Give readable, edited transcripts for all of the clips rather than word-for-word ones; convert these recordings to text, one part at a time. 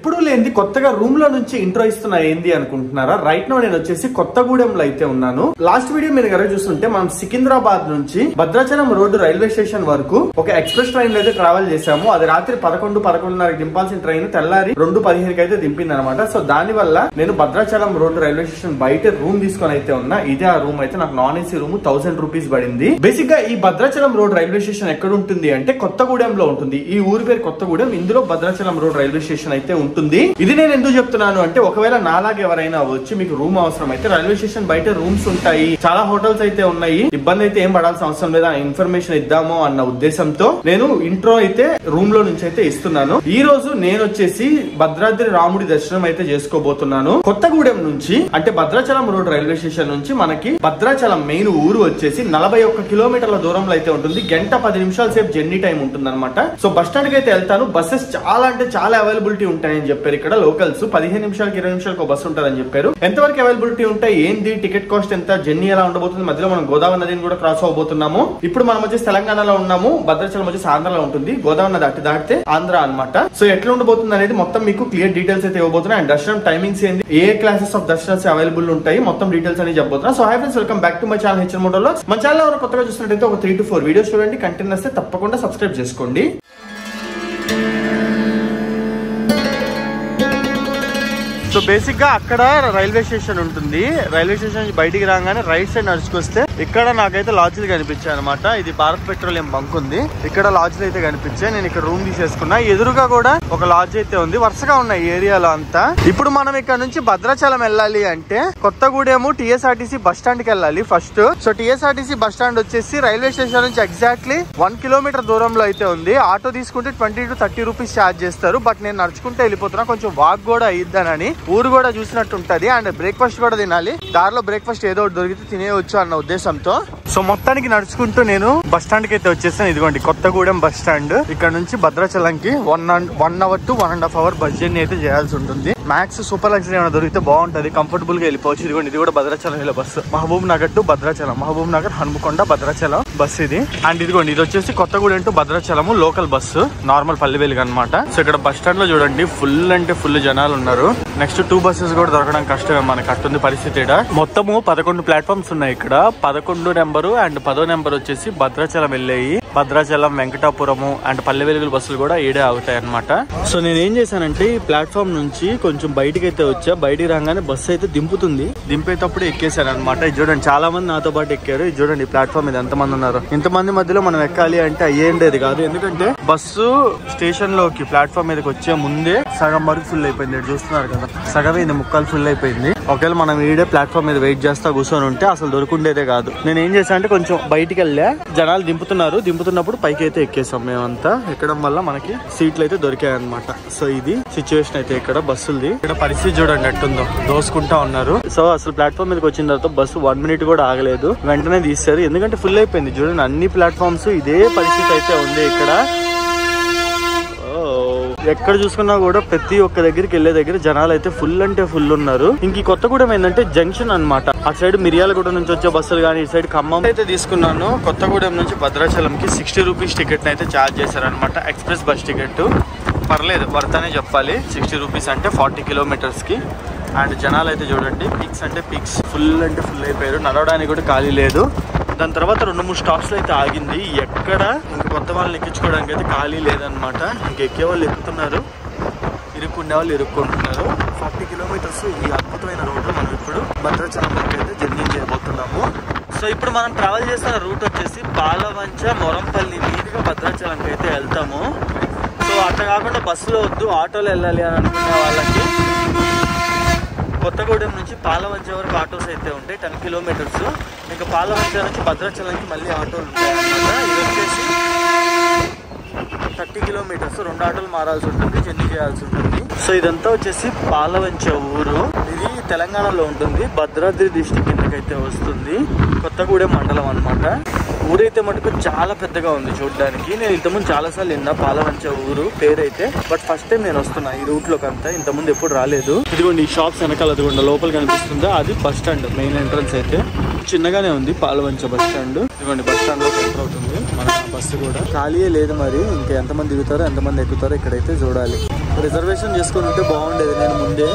ఎప్పుడు లేనిది కొత్తగా రూమ్ లో నుంచి ఇంట్రో ఇస్తున్నా ఏంది అనుకుంటున్నారా? రైట్ నో నేను వచ్చేసి కొత్తగూడెంలో అయితే ఉన్నాను. లాస్ట్ వీడియో మీరు గనక చూస్తుంటే మనం సికింద్రాబాద్ నుంచి భద్రాచలం రోడ్డు రైల్వే స్టేషన్ వరకు ఒక ఎక్స్ప్రెస్ ట్రైన్ అయితే ట్రావెల్ చేసాము. అది రాత్రి 11:30 దింపాల్సిన ట్రైన్ తెల్లారి 2:15 అయితే దింపింది అనమాట. సో దాని వల్ల నేను భద్రాచలం రోడ్డు రైల్వే స్టేషన్ బయట రూమ్ తీసుకొని అయితే ఉన్నా. ఇదే ఆ రూమ్ అయితే నాకు నాన్ ఏసీ రూమ్ 1000 రూపీస్ పడింది. బేసిక్ గా ఈ భద్రాచలం రోడ్ రైల్వే స్టేషన్ ఎక్కడ ఉంటుంది అంటే కొత్తగూడెంలో ఉంటుంది. ఈ ఊరి పేరు కొత్తగూడెం, ఇందులో భద్రాచలం రోడ్ రైల్వే స్టేషన్ అయితే ఉంటుంది. ఇది నేను ఎందుకు చెప్తున్నాను అంటే ఒకవేళ నాలాగా ఎవరైనా వచ్చి మీకు రూమ్ అవసరం అయితే రైల్వే స్టేషన్ బయట రూమ్స్ ఉంటాయి, చాలా హోటల్స్ అయితే ఉన్నాయి, ఇబ్బంది అయితే ఏం పడాల్సిన అవసరం లేదా, ఇన్ఫర్మేషన్ ఇద్దాము అన్న ఉద్దేశంతో నేను ఇంట్రో అయితే రూమ్ లో నుంచి అయితే ఇస్తున్నాను. ఈ రోజు నేను వచ్చేసి భద్రాద్రి రాముడి దర్శనం అయితే చేసుకోబోతున్నాను. కొత్తగూడెం నుంచి అంటే భద్రాచలం రోడ్ రైల్వే స్టేషన్ నుంచి మనకి భద్రాచలం మెయిన్ ఊరు వచ్చేసి 41 కిలోమీటర్ల దూరంలో అయితే ఉంటుంది. గంట 10 నిమిషాల సేపు జర్నీ టైం ఉంటుంది అనమాట. సో బస్ స్టాండ్ కి అయితే వెళ్తాను. బస్సెస్ చాలా అంటే చాలా అవైలబిలిటీ ఉంటాయని చెప్పారు. ఇక్కడ లోకల్స్ 15 నిమిషాలకి 20 నిమిషాలకు బస్సు ఉంటుందని చెప్పారు. ఎంతవరకు అవైలబిలిటీ ఉంటాయి, ఏంది, టికెట్ కాస్ట్ ఎంత, జర్నీ ఎలా ఉండబోతుంది, మధ్యలో మనం గోదావరి నదిని కూడా క్రాస్ అవబోతున్నాము. ఇప్పుడు మనం వచ్చేసి తెలంగాణలో ఉన్నాము, భద్రాచలం వచ్చేసి ఆంధ్రలో ఉంటుంది. గోదావరి నది దాటితే ఆంధ్ర అనమాట. సో ఎట్లా ఉండబోతుంది అనేది మొత్తం మీకు క్లియర్ డీటెయిల్స్ అయితే ఇవ్వబోతున్నాయి. అండ్ దర్శనం టైమింగ్స్ ఏంది, ఏ క్లాసెస్ ఆఫ్ దర్శనాలు అవైలబుల్ ఉంటాయి, మొత్తం డీటెయిల్స్ అనేది చెప్పబోతున్నా. So hi friends, welcome back to my channel HN moto vlogs. మన ఛానల్ ఎవరైనా కొత్తగా చూసినట్టయితే ఒక 3 to 4 వీడియోస్ చూడండి. కంటెంట్ వస్తే తప్పకుండా సబ్స్క్రైబ్ చేసుకోండి. సో బేసిక్ గా అక్కడ రైల్వే స్టేషన్ ఉంటుంది. రైల్వే స్టేషన్ నుంచి బయటికి రాగానే రైట్ సైడ్ నడుచుకొస్తే ఇక్కడ నాకైతే లాడ్జ్లు కనిపించాయి అనమాట. ఇది భారత్ పెట్రోలియం బంక్ ఉంది, ఇక్కడ లాడ్జ్లు అయితే కనిపించాయి. నేను ఇక్కడ రూమ్ తీసేసుకున్నా. ఎదురుగా కూడా ఒక లాడ్జ్ అయితే ఉంది. వరుసగా ఉన్నాయి ఏరియాలో అంతా. ఇప్పుడు మనం ఇక్కడ నుంచి భద్రాచలం వెళ్ళాలి అంటే కొత్తగూడెం టీఎస్ఆర్టీసీ బస్ స్టాండ్ కి వెళ్ళాలి first. So TSRTC bus stand వచ్చేసి రైల్వే స్టేషన్ నుంచి ఎగ్జాక్ట్లీ 1 కిలోమీటర్ దూరంలో అయితే ఉంది. ఆటో తీసుకుంటే 20 to 30 రూపీస్ ఛార్జ్ చేస్తారు. బట్ నేను నడుచుకుంటే వెళ్ళిపోతున్నా, కొంచెం వాక్ కూడా అయిద్దానని. ఊరు కూడా చూసినట్టు ఉంటది. అండ్ బ్రేక్ఫాస్ట్ కూడా తినాలి. దారిలో బ్రేక్ఫాస్ట్ ఏదో ఒకటి దొరికితే తినేయచ్చు అన్న ఉద్దేశంతో సో మొత్తానికి నడుచుకుంటూ నేను బస్ స్టాండ్ కి అయితే వచ్చేసాను. ఇదిగోండి కొత్తగూడెం బస్ స్టాండ్. ఇక్కడ నుంచి భద్రాచలంకి 1 hour to 1.5 hour bus journey అయితే చేయాల్సి ఉంటుంది. మ్యాక్స్ సూపర్ లగ్జరీ ఏమైనా దొరికితే బాగుంటది, కంఫర్టబుల్ గా వెళ్ళిపోవచ్చు. ఇదిగోండి ఇది కూడా భద్రాచలం వెళ్ళే bus. Mahbubnagar to Bhadrachalam, Mahbubnagar, Hanamkonda, Bhadrachalam bus ఇది. అండ్ ఇదిగోండి ఇది వచ్చేసి Kothagudem to Bhadrachalam local bus, normal Pallevelugu అనమాట. సో ఇక్కడ బస్ స్టాండ్ లో చూడండి ఫుల్ అంటే ఫుల్ జనాలు ఉన్నారు. నెక్స్ట్ 2 బస్సెస్ కూడా దొరకడం కష్టమే మనకి, అట్టుంది పరిస్థితి. మొత్తము 11 ప్లాట్ఫామ్స్ ఉన్నాయి ఇక్కడ. 11 నెంబరు అండ్ 10వ నెంబర్ వచ్చేసి భద్రాచలం వెళ్ళాయి. భద్రాచలం, వెంకటాపురము అండ్ పల్లె వెలుగుల బస్సులు కూడా ఈడే ఆగుతాయి అనమాట. సో నేను ఏం చేశానంటే ఈ ప్లాట్ఫామ్ నుంచి కొంచెం బయటికి అయితే వచ్చా. బయటికి రాగానే బస్సు అయితే దింపుతుంది. దింపేటప్పుడు ఎక్కేసాను అనమాట. ఇది చూడండి చాలా మంది నాతో పాటు ఎక్కారు. ఇది చూడండి ఈ ప్లాట్ఫామ్ మీద ఎంతమంది ఉన్నారు. ఇంతమంది మధ్యలో మనం ఎక్కాలి అంటే అయ్యేండేది కాదు. ఎందుకంటే బస్సు స్టేషన్ లోకి ప్లాట్ఫామ్ మీదకి వచ్చే ముందే సగం వరకు ఫుల్ అయిపోయింది. చూస్తున్నారు కదా, సగమైంది, ముక్కలు ఫుల్ అయిపోయింది. ఒకవేళ మనం ఈడే ప్లాట్ఫామ్ మీద వెయిట్ చేస్తా కూర్చొని ఉంటే అసలు దొరుకుండేదే కాదు. నేను ఏం చేశాను అంటే కొంచెం బయటికి వెళ్ళా, జనాలు దింపుతున్నప్పుడు పైకి అయితే ఎక్కేసాం. మేమంతా ఎక్కడం వల్ల మనకి సీట్లు అయితే దొరికాయి అనమాట. సో ఇది సిచ్యువేషన్ అయితే ఇక్కడ బస్సులది. ఇక్కడ పరిస్థితి చూడండి ఎట్టుందో, దోసుకుంటా ఉన్నారు. సో అసలు ప్లాట్ఫామ్ మీదకి వచ్చిన తర్వాత బస్సు 1 minute కూడా ఆగలేదు, వెంటనే తీస్తారు. ఎందుకంటే ఫుల్ అయిపోయింది. చూడండి అన్ని ప్లాట్ఫామ్స్ ఇదే పరిస్థితి అయితే ఉంది ఇక్కడ. ఎక్కడ చూసుకున్నా కూడా ప్రతి ఒక్క దగ్గరికి వెళ్లే దగ్గర జనాలు అయితే ఫుల్ అంటే ఫుల్ ఉన్నారు. ఇంక కొత్తగూడెం ఏంటంటే జంక్షన్ అనమాట. అటు సైడ్ మిర్యాలగూడ నుంచి వచ్చే బస్సులు కానీ ఇటు సైడ్ ఖమ్మం అయితే తీసుకున్నాను. కొత్తగూడెం నుంచి భద్రాచలంకి 60 రూపీస్ టికెట్ అయితే ఛార్జ్ చేశారనమాట. ఎక్స్ప్రెస్ బస్ టికెట్ పర్లేదు, వర్తనే చెప్పాలి. 60 రూపీస్ అంటే 40 కిలోమీటర్స్ కి. అండ్ జనాలు అయితే చూడండి పిక్స్ అంటే పిక్స్, ఫుల్ అంటే ఫుల్ అయిపోయారు. నడవడానికి కూడా ఖాళీ లేదు. దాని తర్వాత 2-3 స్టాప్స్ అయితే ఆగింది. ఎక్కడ ఇంక కొత్త వాళ్ళని ఎక్కించుకోవడానికి అయితే ఖాళీ లేదనమాట. ఇంకెక్కే వాళ్ళు ఎక్కుతున్నారు, ఇరుక్కునే వాళ్ళు ఇరుక్కుంటున్నారు. 40 కిలోమీటర్స్ ఈ అద్భుతమైన రోడ్డు మనం ఇప్పుడు భద్రాచలం వరకు అయితే జర్నీ చేయబోతున్నాము. సో ఇప్పుడు మనం ట్రావెల్ చేస్తున్న రూట్ వచ్చేసి పాలవంచ, మొరంపల్లి మీదుగా భద్రాచలంకి అయితే వెళ్తాము. సో అట్లా కాకుండా బస్సులో వద్దు ఆటోలో వెళ్ళాలి అని అనుకునే వాళ్ళకి కొత్తగూడెం నుంచి పాలవంచ వరకు ఆటోస్ అయితే ఉంటాయి. 10 కిలోమీటర్స్. ఇంకా పాలవంచ నుంచి భద్రాచలంకి మళ్ళీ ఆటోలు ఉంటాయి అన్నమాట. ఇది వచ్చేసి 30 కిలోమీటర్స్. 2 ఆటోలు మారాల్సి ఉంటుంది, జర్నీ చేయాల్సి ఉంటుంది. సో ఇదంతా వచ్చేసి పాలవంచ ఊరు. ఇది తెలంగాణలో ఉంటుంది, భద్రాద్రి డిస్ట్రిక్ట్ కిందకైతే వస్తుంది. కొత్తగూడెం మండలం అనమాట. ఊరైతే మటుకు చాలా పెద్దగా ఉంది చూడడానికి. నేను ఇంతకుముందు చాలాసార్లు విన్నా పాలవంచ ఊరు పేరైతే, బట్ ఫస్ట్ టైం నేను వస్తున్నా ఈ రూట్ లోకి అంతా. ఇంతకుముందు ఎప్పుడు రాలేదు. ఇదిగోండి ఈ షాప్స్ వెనకాల అదిగోండి లోపల కనిపిస్తుందా, అది బస్ స్టాండ్ మెయిన్ ఎంట్రన్స్ అయితే. చిన్నగానే ఉంది పాలవంచ బస్ స్టాండ్. ఇదిగోండి బస్ స్టాండ్ లో ఎంటర్ అవుతుంది మన బస్సు కూడా. ఖాళీయే లేదు మరి, ఇంకా ఎంతమంది దిగుతారో ఎంతమంది ఎక్కుతారో ఇక్కడైతే చూడాలి. రిజర్వేషన్ చేసుకుంటే బాగుండేది. నేను ముందే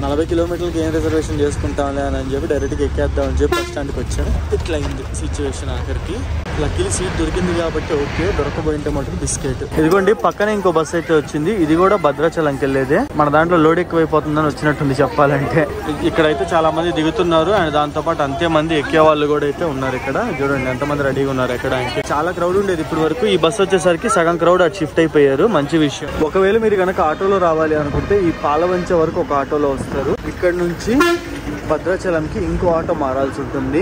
40 కిలోమీటర్లకి ఏం రిజర్వేషన్ చేసుకుంటాంలే అని చెప్పి డైరెక్ట్గా ఎక్కేద్దామని చెప్పి బస్ స్టాండ్కి వచ్చాను. ఇట్లా అయింది సిచ్యువేషన్. ఆఖరికి లక్కీలీ సీట్ దొరికింది కాబట్టి ఓకే, దొరకపోయింటే మటుకు బిస్కెట్. ఇదిగోండి పక్కనే ఇంకో బస్ అయితే వచ్చింది. ఇది కూడా భద్రాచలంకి వెళ్ళేదే. మన దాంట్లో లోడ్ ఎక్కువైపోతుందని వచ్చినట్టుంది చెప్పాలంటే. ఇక్కడైతే చాలా మంది దిగుతున్నారు అండ్ దాంతోపాటు అంతే మంది ఎక్కే వాళ్ళు కూడా అయితే ఉన్నారు. ఇక్కడ చూడండి ఎంతమంది రెడీగా ఉన్నారు ఎక్కడానికి. చాలా క్రౌడ్ ఉండేది ఇప్పటి వరకు. ఈ బస్ వచ్చేసరికి సగం క్రౌడ్ అటు షిఫ్ట్ అయిపోయారు. మంచి విషయం. ఒకవేళ మీరు కనుక ఆటోలో రావాలి అనుకుంటే ఈ పాలవంచ వరకు ఒక ఆటోలో వస్తారు. ఇక్కడ నుంచి భద్రాచలంకి ఇంకో ఆటో మారాల్సి ఉంటుంది.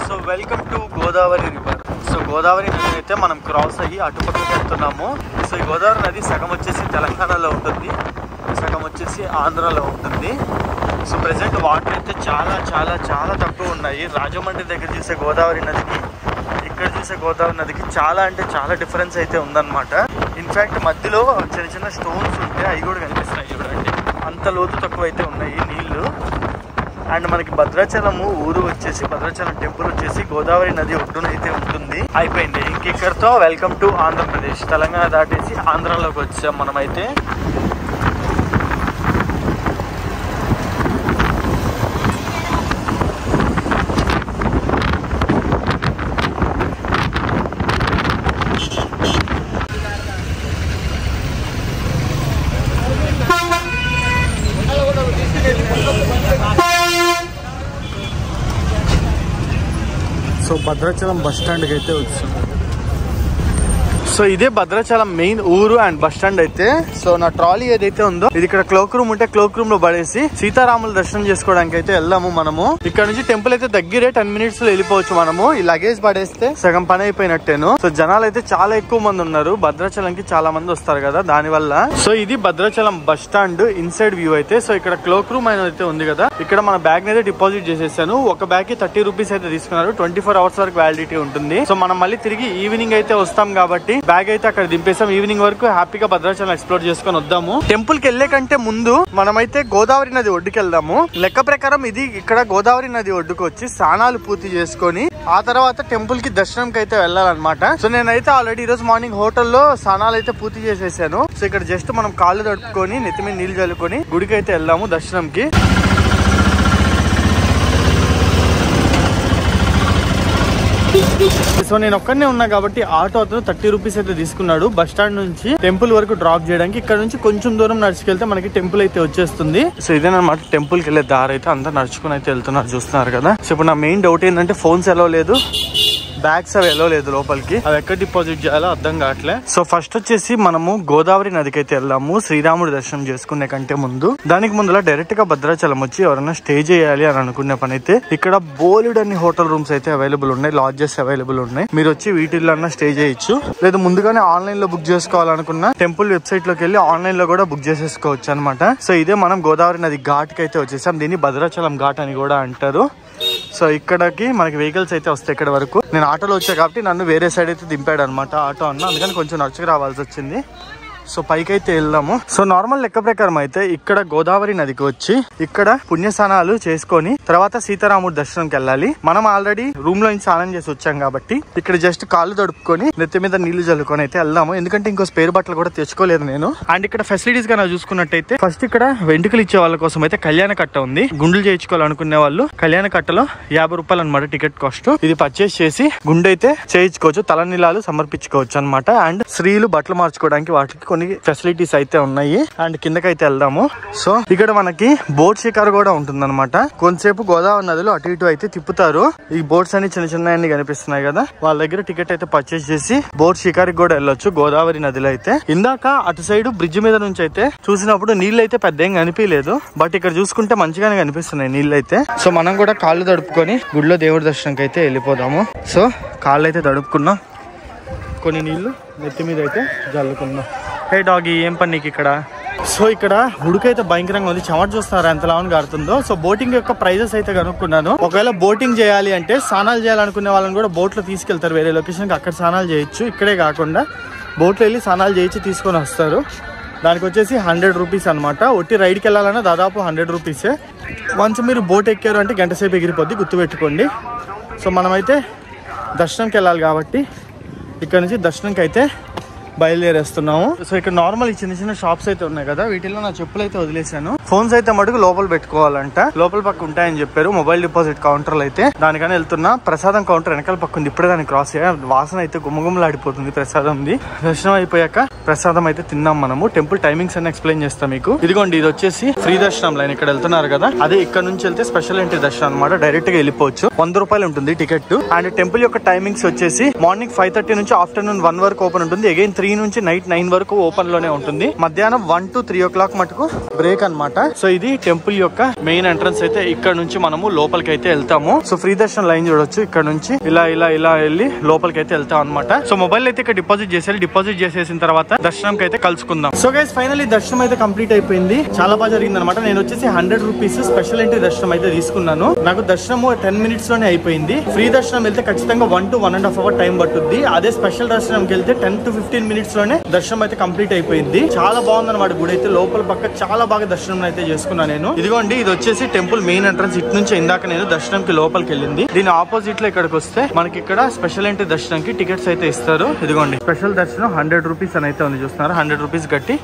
So welcome to Godavari river. So Godavari నది అయితే మనం క్రాస్ అయ్యి అటుపక్కకి వెళ్తున్నాము. సో ఈ గోదావరి నది సగం వచ్చేసి తెలంగాణలో ఉంటుంది, సగం వచ్చేసి ఆంధ్రాలో ఉంటుంది. సో ప్రెసెంట్ వాటర్ అయితే చాలా చాలా చాలా తక్కువ ఉన్నాయి. రాజమండ్రి దగ్గర చూసే గోదావరి నదికి ఇక్కడ చూసే గోదావరి నదికి చాలా అంటే చాలా డిఫరెన్స్ అయితే ఉందన్నమాట. ఇన్ఫ్యాక్ట్ మధ్యలో చిన్న చిన్న స్టోన్స్ ఉంటే అవి కూడా కనిపిస్తున్నాయి చూడండి. అంత లోతు తక్కువ అయితే ఉన్నాయి నీళ్లు. అండ్ మనకి భద్రాచలము ఊరు వచ్చేసి భద్రాచలం టెంపుల్ వచ్చేసి గోదావరి నది ఒడ్డున అయితే ఉంటుంది. అయిపోయింది ఇంకెక్కడితో వెల్కమ్ టు ఆంధ్రప్రదేశ్. తెలంగాణ దాటేసి ఆంధ్రాలోకి వచ్చాం మనమైతే. సో భద్రాచలం బస్ స్టాండ్కి అయితే వచ్చాం. సో ఇదే భద్రాచలం మెయిన్ ఊరు అండ్ బస్ స్టాండ్ అయితే. సో నా ట్రాలీ ఏదైతే ఉందో ఇది ఇక్కడ క్లోక్ రూమ్ ఉంటే క్లోక్ రూమ్ లో పడేసి సీతారాముల దర్శనం చేసుకోవడానికి అయితే వెళ్దాము మనము. ఇక్కడ నుంచి టెంపుల్ అయితే దగ్గరే 10 minutes లో వెళ్ళిపోవచ్చు మనము. ఈ లగేజ్ పడేస్తే సగం పని అయిపోయినట్టేను. సో జనాలు అయితే చాలా ఎక్కువ మంది ఉన్నారు. భద్రాచలంకి చాలా మంది వస్తారు కదా దాని వల్ల. సో ఇది Bhadrachalam bus stand inside view అయితే. సో ఇక్కడ క్లోక్ రూమ్ అనేది ఉంది కదా, ఇక్కడ మన బ్యాగ్ అయితే డిపాజిట్ చేసేసాను. ఒక బ్యాగ్ కి 30 రూపీస్ అయితే తీసుకున్నారు. 24 hours వరకు వ్యాలిడిటీ ఉంటుంది. సో మనం మళ్ళీ తిరిగి ఈవినింగ్ అయితే వస్తాం కాబట్టి బ్యాగ్ అయితే అక్కడ దింపేసాం. ఈవినింగ్ వరకు హ్యాపీగా భద్రాచలం ఎక్స్ప్లోర్ చేసుకొని వద్దాము. టెంపుల్ కి వెళ్లే కంటే ముందు మనమైతే గోదావరి నది ఒడ్డుకి వెళ్దాము. లెక్క ప్రకారం ఇది ఇక్కడ గోదావరి నది ఒడ్డుకు వచ్చి స్నానాలు పూర్తి చేసుకొని ఆ తర్వాత టెంపుల్ కి దర్శనంకి అయితే వెళ్ళాలన్నమాట. సో నేనైతే ఆల్రెడీ ఈ రోజు మార్నింగ్ హోటల్లో స్నానాలు అయితే పూర్తి చేసేసాను. సో ఇక్కడ జస్ట్ మనం కాళ్ళు తడుపుకొని నెత్తి మీద నీళ్లు చల్లుకొని గుడికి అయితే వెళ్దాము దర్శనంకి. సో నేను ఒక్కనే ఉన్నా కాబట్టి ఆటో అతను 30 రూపీస్ అయితే తీసుకున్నాడు బస్ స్టాండ్ నుంచి టెంపుల్ వరకు డ్రాప్ చేయడానికి. ఇక్కడ నుంచి కొంచెం దూరం నడుచుకెళ్తే మనకి టెంపుల్ అయితే వచ్చేస్తుంది. సో ఇదేనమాట టెంపుల్ కి వెళ్ళే దారి అయితే. అంతా నడుచుకుని అయితే వెళ్తున్నారు చూస్తున్నారు కదా. సో ఇప్పుడు నా మెయిన్ డౌట్ ఏంటంటే ఫోన్స్ ఎలా లేదు, బ్యాగ్స్ అవి ఎలా లేదు లోపలికి, అవి ఎక్కడ డిపాజిట్ చేయాలో అర్థం కావట్లే. సో ఫస్ట్ వచ్చేసి మనము గోదావరి నదికి అయితే వెళ్దాము శ్రీరాముడి దర్శనం చేసుకునే కంటే ముందు. దానికి ముందులా డైరెక్ట్ గా భద్రాచలం వచ్చి ఎవరైనా స్టే చేయాలి అని అనుకునే పని అయితే ఇక్కడ బోలెడన్ని హోటల్ రూమ్స్ అయితే అవైలబుల్ ఉన్నాయి, లాడ్జెస్ అవైలబుల్ ఉన్నాయి. మీరు వచ్చి వీటిల్లో స్టే చేయొచ్చు. లేదా ముందుగానే ఆన్లైన్ లో బుక్ చేసుకోవాలనుకున్న టెంపుల్ వెబ్సైట్ లోకి వెళ్ళి ఆన్లైన్ లో కూడా బుక్ చేసేసుకోవచ్చు అనమాట. సో ఇదే మనం గోదావరి నది ఘాట్ కి అయితే వచ్చేసాం. దీన్ని భద్రాచలం ఘాట్ అని కూడా అంటారు. సో ఇక్కడికి మనకి వెహికల్స్ అయితే వస్తాయి. ఇక్కడ వరకు నేను ఆటోలో వచ్చా కాబట్టి నన్ను వేరే సైడ్ అయితే దింపాడు అనమాట ఆటో అన్న. అందుకని కొంచెం నడుచుకు రావాల్సి వచ్చింది. సో పైకి అయితే వెళ్దాము. సో నార్మల్ లెక్క ప్రకారం అయితే ఇక్కడ గోదావరి నదికి వచ్చి ఇక్కడ పుణ్యస్నానాలు చేసుకొని తర్వాత సీతారాముడి దర్శనంకి వెళ్ళాలి. మనం ఆల్రెడీ రూమ్ లో స్నానం చేసి వచ్చాం కాబట్టి ఇక్కడ జస్ట్ కాళ్ళు తడుపుకొని నెత్తి మీద నీళ్లు చల్లుకొని అయితే వెళ్దాము. ఎందుకంటే ఇంకో స్పేర్ బట్టలు కూడా తెచ్చుకోలేదు నేను. అండ్ ఇక్కడ ఫెసిలిటీస్ గా చూసుకున్నట్టయితే ఫస్ట్ ఇక్కడ వెంట్రుకలు ఇచ్చే వాళ్ళ కోసం అయితే కళ్యాణ కట్ట ఉంది. గుండులు చేయించుకోవాలనుకునే వాళ్ళు కళ్యాణ కట్టలో 50 రూపాయలు అనమాట టికెట్ కాస్ట్. ఇది పర్చేస్ చేసి గుండె అయితే చేయించుకోవచ్చు, తలనీలాలు సమర్పించుకోవచ్చు అనమాట. అండ్ స్త్రీలు బట్టలు మార్చుకోవడానికి వాటికి కొన్ని ఫెసిలిటీస్ అయితే ఉన్నాయి. అండ్ కిందకైతే వెళ్దాము. సో ఇక్కడ మనకి బోట్ షికార్ కూడా ఉంటుంది అనమాట. కొంతసేపు గోదావరి నదిలో అటు ఇటు అయితే తిప్పుతారు. ఈ బోట్స్ అన్ని చిన్న చిన్న కనిపిస్తున్నాయి కదా, వాళ్ళ దగ్గర టికెట్ అయితే పర్చేస్ చేసి బోట్ షికార్కి కూడా వెళ్ళొచ్చు గోదావరి నదిలో అయితే. ఇందాక అటు సైడ్ బ్రిడ్జ్ మీద నుంచి అయితే చూసినప్పుడు నీళ్ళు అయితే పెద్ద ఏం కనిపించలేదు, బట్ ఇక్కడ చూసుకుంటే మంచిగానే కనిపిస్తున్నాయి నీళ్ళు అయితే. సో మనం కూడా కాళ్ళు తడుపుకొని గుడిలో దేవుడి దర్శనంకి అయితే వెళ్ళిపోదాము. సో కాళ్ళు అయితే తడుపుకున్నాం, కొన్ని నీళ్లు నెత్తి మీద అయితే జల్లుకున్నాం. హే డాగి, ఏం పని నీకు ఇక్కడ? సో ఇక్కడ ఉడుకైతే భయంకరంగా ఉంది, చెమట చూస్తున్నారు ఎంత లావుని గారుతుందో. సో బోటింగ్ యొక్క ప్రైజెస్ అయితే కనుక్కున్నాను. ఒకవేళ బోటింగ్ చేయాలి అంటే స్నానాలు చేయాలనుకునే వాళ్ళని కూడా బోట్ లో తీసుకెళ్తారు వేరే లొకేషన్కి, అక్కడ స్నానాలు చేయొచ్చు. ఇక్కడే కాకుండా బోట్లో వెళ్ళి స్నానాలు చేయించి తీసుకొని వస్తారు. దానికి వచ్చేసి 100 రూపీస్ అనమాట. ఒట్టి రైడ్కి వెళ్ళాలన్నా దాదాపు 100 రూపీసే. వన్స్ మీరు బోట్ ఎక్కారు అంటే గంట సేపు ఎగిరిపోద్ది, గుర్తుపెట్టుకోండి. సో మనమైతే దర్శనంకి వెళ్ళాలి కాబట్టి ఇక్కడ నుంచి దర్శనంకి అయితే బయలుదేరేస్తున్నాము. సో ఇక్కడ నార్మల్ ఈ చిన్న చిన్న షాప్స్ అయితే ఉన్నాయి కదా, వీటిలో నా చెప్పులు అయితే వదిలేశాను. ఫోన్స్ అయితే మటుకు లోపల పెట్టుకోవాలంట, లోపల పక్క ఉంటాయని చెప్పారు. మొబైల్ డిపాజిట్ కౌంటర్లు అయితే దానికనే వెళ్తున్నా. ప్రసాదం కౌంటర్ వెనకాల పక్క ఉంది, ఇప్పుడే దాన్ని క్రాస్ అయ్యా. వాసన అయితే గుమ్మగుమ్మలాడిపోతుంది ప్రసాదంది. దర్శనం అయిపోయాక ప్రసాదం అయితే తిన్నాం మనము. టెంపుల్ టైమింగ్స్ అన్ని ఎక్స్ప్లెయిన్ చేస్తాం మీకు. ఇదిగోండి, ఇది వచ్చేసి ఫ్రీ దర్శనం లైన్. ఇక్కడ వెళ్తున్నారు కదా, అదే ఇక్కడ నుంచి వెళ్తే స్పెషల్ ఎంట్రీ దర్శనం అనమాట. డైరెక్ట్ గా వెళ్ళిపోవచ్చు. 100 రూపాయలు ఉంటుంది టికెట్. అండ్ టెంపుల్ యొక్క టైమింగ్స్ వచ్చేసి మార్నింగ్ 5:30 నుంచి ఆఫ్టర్నూన్ 1 వరకు ఓపెన్ ఉంటుంది. అగైన్ 3 నుంచి నైట్ 9 వరకు ఓపెన్ లోనే ఉంటుంది. మధ్యాహ్నం 1 to 3 o'clock మటుకు బ్రేక్ అనమాట. సో ఇది టెంపుల్ యొక్క మెయిన్ ఎంట్రన్స్ అయితే. ఇక్కడ నుంచి మనము లోపలికి అయితే వెళ్తాము. సో ఫ్రీ దర్శనం లైన్ చూడొచ్చు. ఇక్కడ నుంచి ఇలా ఇలా ఇలా వెళ్ళి లోపలికి అయితే వెళ్తాం అనమాట. సో మొబైల్ అయితే ఇక్కడ డిపాజిట్ చేసేయాలి. డిపాజిట్ చేసేసిన తర్వాత దర్శనంకి అయితే కలుసుకుందాం. సో గైస్, ఫైనల్లీ దర్శనం అయితే కంప్లీట్ అయిపోయింది. చాలా బాగా జరిగింది అనమాట. నేను వచ్చేసి 100 రూపీస్ స్పెషల్ ఎంట్రీ దర్శనం అయితే తీసుకున్నాను. నాకు దర్శనం 10 minutes లోనే అయిపోయింది. ఫ్రీ దర్శనం వెళ్తే ఖచ్చితంగా 1 to 1.5 hours టైం పట్టుద్ది. అదే స్పెషల్ దర్శనంకి వెళ్తే 10 to 15 minutes లోనే దర్శనం అయితే కంప్లీట్ అయిపోయింది. చాలా బాగుంది అనమాట గుడి అయితే. లోపల పక్క చాలా బాగా దర్శనం అయితే చేసుకున్నా నేను. ఇదిగోండి, ఇది వచ్చేసి టెంపుల్ మెయిన్ ఎంట్రన్స్. ఇటు నుంచి ఇందాక నేను దర్శనంకి లోపలికి వెళ్ళింది. దీని ఆపోజిట్ లో ఇక్కడికి వస్తే మనకి ఇక్కడ స్పెషల్ ఎంట్రీ దర్శనంకి టికెట్స్ అయితే ఇస్తారు. ఇదిగోండి, స్పెషల్ దర్శనం 100 రూపీస్ అని అయితే ఉంది, చూస్తున్నారు. 100 రూపీస్ కట్టి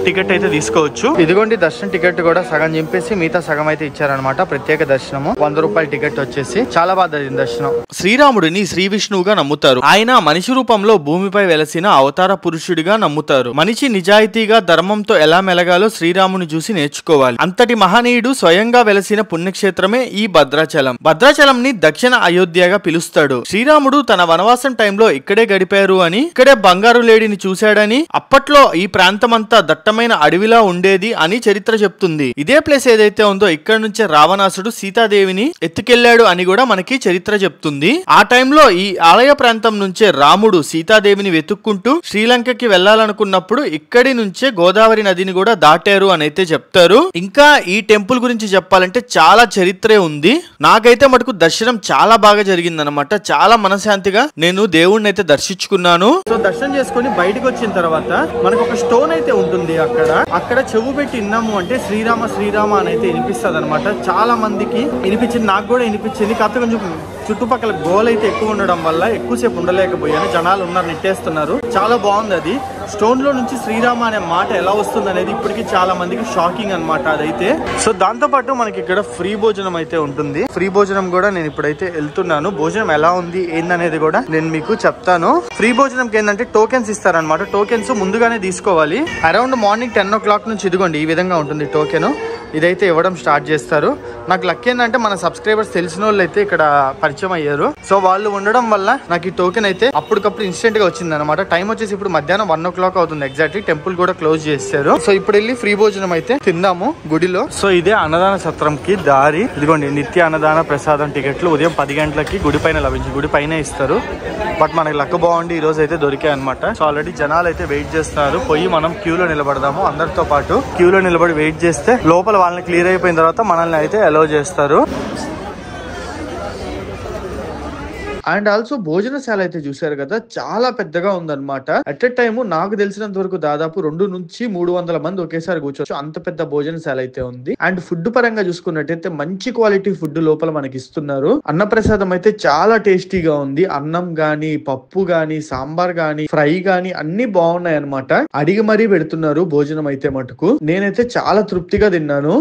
టికెట్ అయితే తీసుకోవచ్చు. ఇదిగోండి, దర్శనం టికెట్ కూడా సగం చింపేసి మిగతా సగం అయితే ఇచ్చారనమాట. ప్రత్యేక దర్శనము 100 రూపాయల టికెట్ వచ్చేసి. చాలా బాగా జరిగింది దర్శనం. శ్రీరాముడిని శ్రీ విష్ణువుగా నమ్ముతారు. ఆయన మనిషి రూపంలో భూమిపై వెలసిన అవతార పురుషుడిగా నమ్ముతారు. మనిషి నిజాయితీగా ధర్మంతో ఎలా మెలగాలో శ్రీరాముని చూసి నేర్చుకోవాలి. అంతటి మహనీయుడు స్వయంగా వెలసిన పుణ్యక్షేత్రమే ఈ భద్రాచలం. భద్రాచలం ని దక్షిణ అయోధ్యగా పిలుస్తాడు. శ్రీరాముడు తన వనవాసం టైంలో ఇక్కడే గడిపారు అని, ఇక్కడే బంగారు లేడిని చూశాడని, అప్పట్లో ఈ ప్రాంతమంతా దట్టమైన అడవిలా ఉండేది అని చరిత్ర చెప్తుంది. ఇదే ప్లేస్ ఏదైతే ఉందో ఇక్కడ నుంచే రావణాసుడు సీతాదేవిని ఎత్తుకెళ్లాడు అని కూడా మనకి చరిత్ర చెప్తుంది. ఆ టైంలో ఈ ఆలయ ప్రాంతం నుంచే రాముడు సీతాదేవిని వెతుక్కుంటూ శ్రీలంకకి వెళ్లాలనుకున్నప్పుడు ఇక్కడి నుంచే గోదావరి నదిని కూడా దాటారు అని అయితే చెప్తారు. ఇంకా ఈ టెంపుల్ గురించి చెప్పాలంటే చాలా చరిత్రే ఉంది. నాకైతే మటుకు దర్శనం చాలా బాగా జరిగిందనమాట. చాలా మనశాంతిగా నేను దేవుణ్ణి అయితే దర్శించుకున్నాను. సో దర్శనం చేసుకుని బయటకు వచ్చిన తర్వాత మనకు ఒక స్టోన్ అయితే ఉంటుంది. అక్కడ చెవు పెట్టి విన్నాము అంటే శ్రీరామ శ్రీరామ అని అయితే వినిపిస్తుంది అనమాట. చాలా మందికి వినిపించింది, నాకు కూడా వినిపించింది. కాకపోతే కొంచెం చుట్టుపక్కల గోల్ అయితే ఎక్కువ ఉండడం వల్ల ఎక్కువసేపు ఉండలేకపోయాను. జనాలు ఉన్నారు, నెట్టేస్తున్నారు. చాలా బాగుంది. అది స్టోన్ లో నుంచి శ్రీరామ అనే మాట ఎలా వస్తుంది అనేది ఇప్పటికీ చాలా మందికి షాకింగ్ అనమాట అదైతే. సో దాంతో పాటు మనకి ఇక్కడ ఫ్రీ భోజనం అయితే ఉంటుంది. ఫ్రీ భోజనం కూడా నేను ఇప్పుడైతే వెళ్తున్నాను. భోజనం ఎలా ఉంది ఏందనేది కూడా నేను మీకు చెప్తాను. ఫ్రీ భోజనంకి ఏంటంటే టోకెన్స్ ఇస్తారనమాట. టోకెన్స్ ముందుగానే తీసుకోవాలి. అరౌండ్ మార్నింగ్ 10 o'clock నుంచి ఇదిగోండి ఈ విధంగా ఉంటుంది టోకెన్. ఇదైతే ఇవ్వడం స్టార్ట్ చేస్తారు. నాకు లక్ ఏంటంటే మన సబ్స్క్రైబర్స్ తెలిసిన వాళ్ళు అయితే ఇక్కడ పరిచయం అయ్యారు. సో వాళ్ళు ఉండడం వల్ల నాకు ఈ టోకెన్ అయితే అప్పటికప్పుడు ఇన్స్టెంట్ గా వచ్చింది అనమాట. టైం వచ్చేసి ఇప్పుడు మధ్యాహ్నం 1 o'clock అవుతుంది ఎగ్జాక్ట్లీ. టెంపుల్ కూడా క్లోజ్ చేశారు. సో ఇప్పుడు వెళ్ళి ఫ్రీ భోజనం అయితే తిందాము గుడిలో. సో ఇదే అన్నదాన సత్రంకి దారి. ఇదిగోండి, నిత్య అన్నదాన ప్రసాదం టికెట్లు ఉదయం 10 గంటలకి గుడి పైన లభించి గుడి పైన ఇస్తారు. బట్ మనకి లక్ బాగుండి ఈ రోజు అయితే దొరికాయి అనమాట. సో ఆల్రెడీ జనాలు అయితే వెయిట్ చేస్తున్నారు. పోయి మనం క్యూలో నిలబడదాము. అందరితో పాటు క్యూలో నిలబడి వెయిట్ చేస్తే లోపల వాళ్ళని క్లియర్ అయిపోయిన తర్వాత మనల్ని అయితే అలౌ చేస్తారు. అండ్ ఆల్సో భోజనశాల అయితే చూసారు కదా, చాలా పెద్దగా ఉందన్నమాట. అట్ ఎ టైమ్ నాకు తెలిసినంత వరకు దాదాపు 200 నుంచి 300 మంది ఒకేసారి కూర్చోవచ్చు. అంత పెద్ద భోజనశాల అయితే ఉంది. అండ్ ఫుడ్ పరంగా చూసుకున్నట్టయితే మంచి క్వాలిటీ ఫుడ్ లోపల మనకి ఇస్తున్నారు. అన్నప్రసాదం అయితే చాలా టేస్టీగా ఉంది. అన్నం గాని, పప్పు గాని, సాంబార్ గాని, ఫ్రై గాని అన్ని బాగున్నాయి అనమాట. అడిగి మరీ పెడుతున్నారు భోజనం అయితే మటుకు. నేనైతే చాలా తృప్తిగా తిన్నాను.